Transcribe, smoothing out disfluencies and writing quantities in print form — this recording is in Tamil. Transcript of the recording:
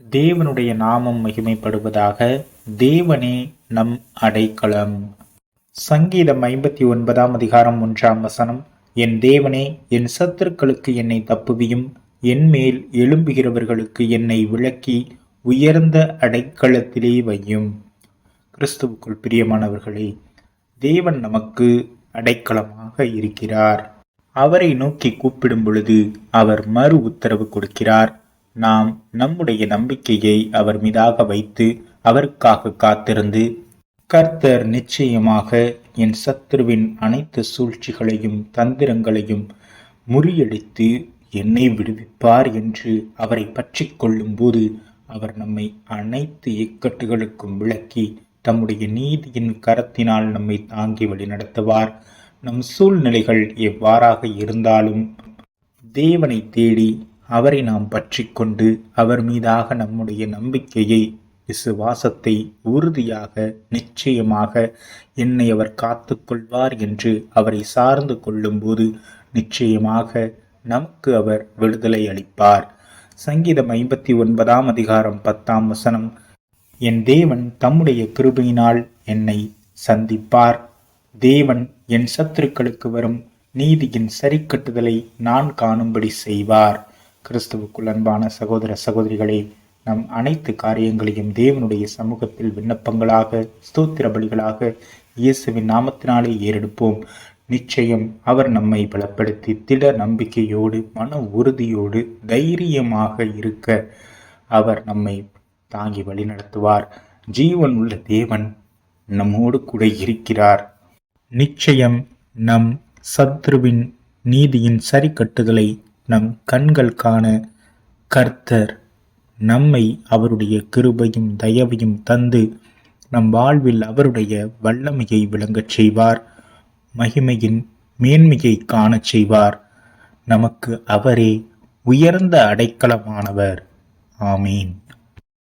தேவனுடைய நாமம் மகிமைப்படுவதாக. தேவனே நம் அடைக்கலம். சங்கீதம் 59:1. என் தேவனே, என் சத்துருக்களுக்கு என்னை தப்புவியும், என் மேல் எழும்புகிறவர்களுக்கு என்னை விலக்கி உயர்ந்த அடைக்கலத்திலே வையும். கிறிஸ்துவுக்குள் பிரியமானவர்களே, தேவன் நமக்கு அடைக்கலமாக இருக்கிறார். அவரை நோக்கி கூப்பிடும் பொழுது அவர் மறு உத்தரவு கொடுக்கிறார். நாம் நம்முடைய நம்பிக்கையை அவர் மீதாக வைத்து அவருக்காக காத்திருந்து, கர்த்தர் நிச்சயமாக என் சத்துருவின் அனைத்து சூழ்ச்சிகளையும் தந்திரங்களையும் முறியடித்து என்னை விடுவிப்பார் என்று அவரை பற்றி கொள்ளும் போது அவர் நம்மை அனைத்து இக்கட்டுகளுக்கும் விலக்கி தம்முடைய நீதியின் கரத்தினால் நம்மை தாங்கி வழிநடத்துவார். நம் சூழ்நிலைகள் எவ்வாறாக இருந்தாலும் தேவனை தேடி அவரை நாம் பற்றி கொண்டு அவர் மீதாக நம்முடைய நம்பிக்கையை, விசுவாசத்தை உறுதியாக நிச்சயமாக என்னை அவர் காத்து கொள்வார் என்று அவரை சார்ந்து கொள்ளும்போது நிச்சயமாக நமக்கு அவர் விடுதலை அளிப்பார். சங்கீதம் 59:10. என் தேவன் தம்முடைய கிருபையினால் என்னை சந்திப்பார். தேவன் என் சத்துருக்களுக்கு வரும் நீதியின் சரிக்கட்டுதலை நான் காணும்படி செய்வார். கிறிஸ்துவுக்குள் அன்பான சகோதர சகோதரிகளே, நம் அனைத்து காரியங்களையும் தேவனுடைய சமூகத்தில் விண்ணப்பங்களாக, ஸ்தோத்திர பலிகளாக இயேசுவின் நாமத்தினாலே ஏறெடுப்போம். நிச்சயம் அவர் நம்மை பலப்படுத்தி திட நம்பிக்கையோடு மன உறுதியோடு தைரியமாக இருக்க அவர் நம்மை தாங்கி வழிநடத்துவார். ஜீவன் உள்ள தேவன் நம்மோடு கூட இருக்கிறார். நிச்சயம் நம் சத்ருவின் நீதியின் சரிக்கட்டுதலை நம் கண்கள் காண கர்த்தர் நம்மை அவருடைய கிருபையும் தயவையும் தந்து நம் வாழ்வில் அவருடைய வல்லமையை விளங்கச் செய்வார். மகிமையின் மேன்மையை காணச் செய்வார். நமக்கு அவரே உயர்ந்த அடைக்கலமானவர். ஆமீன்.